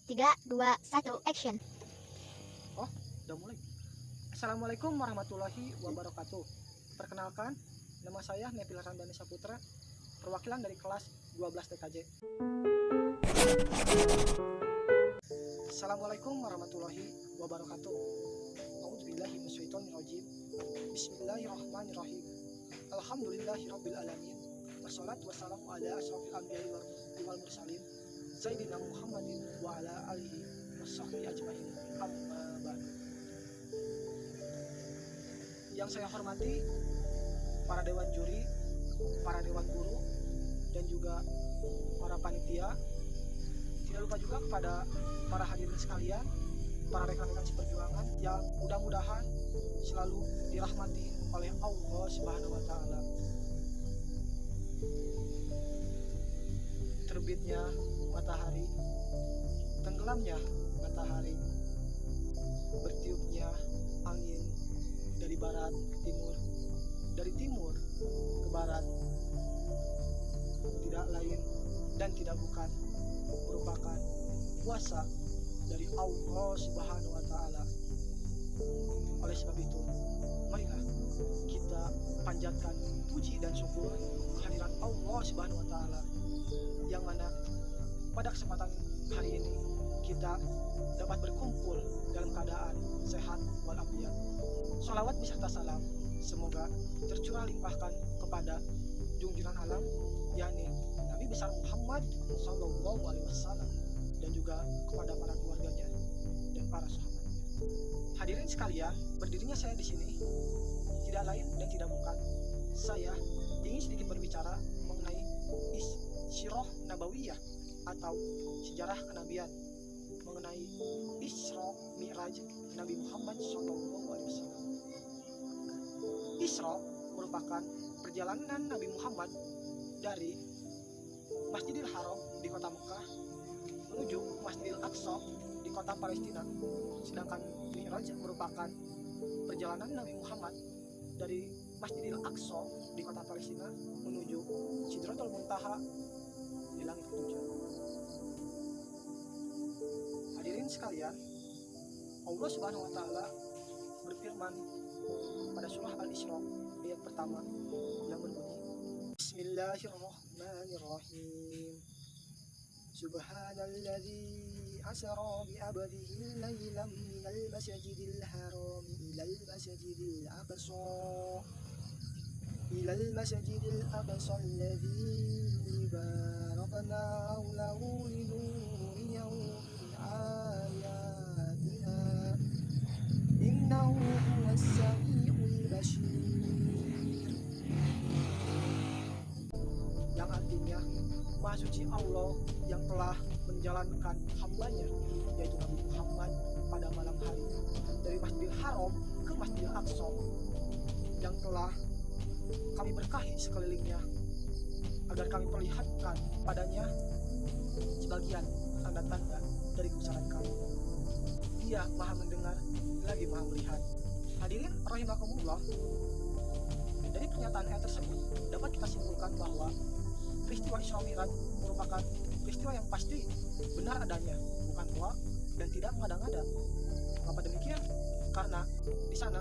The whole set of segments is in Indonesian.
3, 2, 1, action. Oh, udah mulai. Assalamualaikum warahmatullahi wabarakatuh. Perkenalkan, nama saya Nepil Ramdhani Saputra, perwakilan dari kelas 12 TKJ. Assalamualaikum warahmatullahi wabarakatuh. A'udzubillahi minasyaitonirrajim. Bismillahirrahmanirrahim. Alhamdulillahirabbil alamin. Wassalatu wassalamu ala asyrofil anbiya'i wal mursalin. Sayyidina Muhammadin wa ala alihi washabbihi ajmain. Amma ba'du. Yang saya hormati para dewan juri, para dewan guru, dan juga para panitia. Tidak lupa juga kepada para hadirin sekalian, para rekan-rekan seperjuangan yang mudah-mudahan selalu dirahmati oleh Allah Subhanahu wa taala. Terbitnya matahari, tenggelamnya matahari, bertiupnya angin dari barat ke timur, dari timur ke barat, tidak lain dan tidak bukan merupakan kuasa dari Allah Subhanahu wa taala. Oleh sebab itu, marilah kita panjatkan puji dan syukur kehadiran Allah Subhanahu wa taala, yang mana pada kesempatan hari ini kita dapat berkumpul dalam keadaan sehat walafiat. Sholawat beserta salam semoga tercurah limpahkan kepada junjungan alam, yakni Nabi besar Muhammad Sallallahu Alaihi Wasallam, dan juga kepada para keluarganya dan para sahabatnya. Hadirin sekalian, berdirinya saya di sini tidak lain dan tidak bukan, saya ingin sedikit berbicara mengenai Sirah Nabawiyah atau sejarah kenabian, mengenai Isra Mi'raj Nabi Muhammad SAW. Isra merupakan perjalanan Nabi Muhammad dari Masjidil Haram di kota Mekah menuju Masjidil Aqsa di kota Palestina, sedangkan Mi'raj merupakan perjalanan Nabi Muhammad dari Masjidil Aqsa di kota Palestina menuju Sidratul Muntaha di langit ketujuh. Hadirin sekalian, Allah Subhanahu wa taala berfirman pada surah Al-Isra ayat pertama yang berbunyi, Bismillahirrahmanirrahim. Subhanalladzi asra bi 'abdihi lailan minal masjidil haram ilal masjidil aqsa alladzi barakna hawlahu linuriyahu min ayatina innahu huwas samiul basyir. Yang artinya, Maha Suci Allah yang telah menjalankan hambanya, yaitu Nabi Muhammad, pada malam hari dari Masjidil Haram ke Masjidil Aqsa, yang telah kami berkahi sekelilingnya agar kami perlihatkan padanya sebagian tanda-tanda dari kebesaran kami. Dia maha mendengar lagi maha melihat. Hadirin rahimakumullah, dari pernyataan ayat tersebut dapat kita simpulkan bahwa peristiwa Isra Mi'raj merupakan peristiwa yang pasti benar adanya, bukan hoax dan tidak mengada-ngada. Mengapa demikian? Karena di sana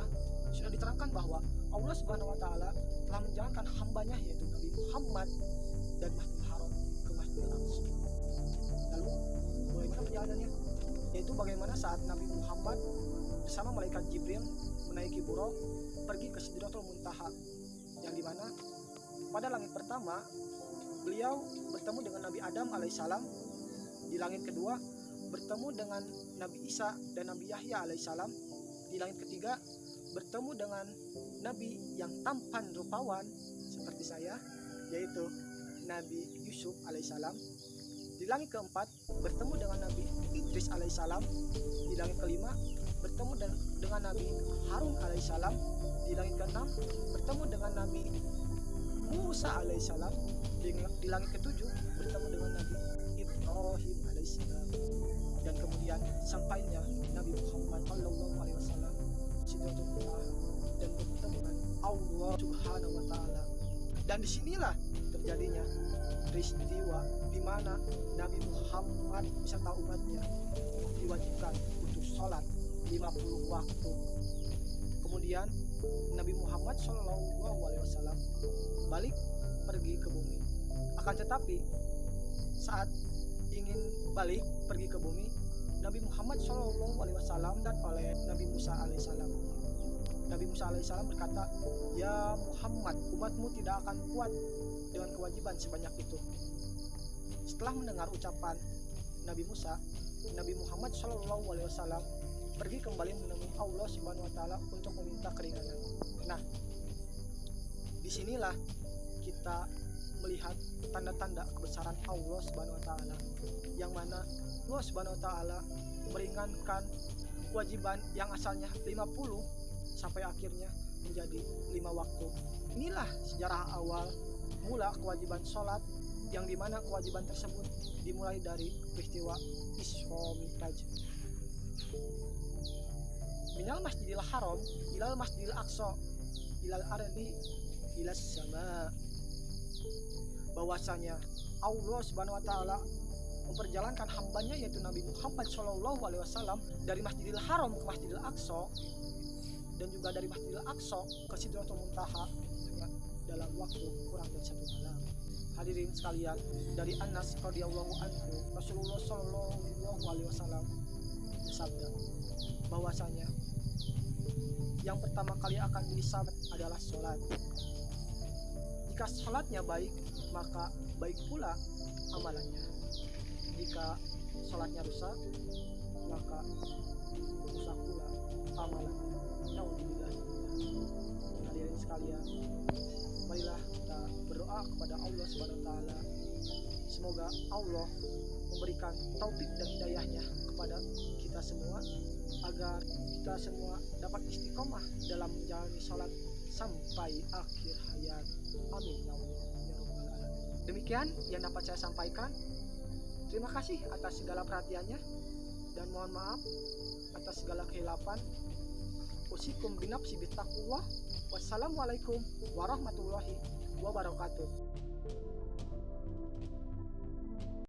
sudah diterangkan bahwa Allah Subhanahu wa taala telah menjalankan hambanya, yaitu Nabi Muhammad, dari Masjidil Haram ke Masjidil Aqsa. Lalu bagaimana perjalanannya? Yaitu bagaimana saat Nabi Muhammad bersama malaikat Jibril menaiki Buraq pergi ke Sidratul Muntaha, yang dimana pada langit pertama beliau bertemu dengan Nabi Adam alaihissalam, di langit kedua bertemu dengan Nabi Isa dan Nabi Yahya alaihissalam, di langit ketiga bertemu dengan Nabi yang tampan rupawan seperti saya, yaitu Nabi Yusuf alaihissalam. Di langit keempat bertemu dengan Nabi Idris alaihissalam. Di langit kelima bertemu dengan Nabi Harun alaihissalam. Di langit keenam bertemu dengan Nabi Musa alaihissalam. Di langit ketujuh bertemu dengan Nabi Ibrahim alaihissalam. Dan kemudian sampainya Nabi Muhammad sallallahu alaihi wasallam Sidratul Muntaha dan bertemu dengan Allah Subhanahu wa taala. Dan disinilah terjadinya peristiwa di mana Nabi Muhammad beserta umatnya waktu. Kemudian Nabi Muhammad SAW balik pergi ke bumi. Akan tetapi saat ingin balik pergi ke bumi, Nabi Muhammad SAW dan oleh Nabi Musa alaihissalam. Nabi Musa alaihissalam berkata, "Ya Muhammad, umatmu tidak akan kuat dengan kewajiban sebanyak itu." Setelah mendengar ucapan Nabi Musa, Nabi Muhammad SAW pergi kembali menemui Allah Subhanahu wa taala untuk meminta keringanan. Nah, disinilah kita melihat tanda-tanda kebesaran Allah Subhanahu wa taala, yang mana Allah Subhanahu wa taala meringankan kewajiban yang asalnya 50 sampai akhirnya menjadi 5 waktu. Inilah sejarah awal mula kewajiban sholat, yang dimana kewajiban tersebut dimulai dari peristiwa Isra Mi'raj. Minal Masjidil Haram ilal Masjidil Aqsa ilal ardi ilas sama. Bahwasanya Allah Subhanahu wa taala memperjalankan hambanya, yaitu Nabi Muhammad SAW, dari Masjidil Haram ke Masjidil Aqsa, dan juga dari Masjidil Aqsa ke Sidratul Muntaha hanya dalam waktu kurang dari 1 malam. Hadirin sekalian, dari Anas radhiyallahu anhu, Rasulullah SAW bersabda bahwasanya yang pertama kali akan dihisab adalah sholat. Jika sholatnya baik, maka baik pula amalannya. Jika sholatnya rusak, maka rusak pula amalannya. Nauzubillah. Hadirin sekalian, marilah kita berdoa kepada Allah Subhanahu wa taala. Semoga Allah memberikan taufik dan hidayahnya kepada kita semua, agar kita semua dapat istiqomah dalam menjalani sholat sampai akhir hayat. Amin ya Allah ya Rabbal alamin. Demikian yang dapat saya sampaikan. Terima kasih atas segala perhatiannya, dan mohon maaf atas segala kehilapan. Usikum binafsi bittaqwa. Wassalamualaikum warahmatullahi wabarakatuh.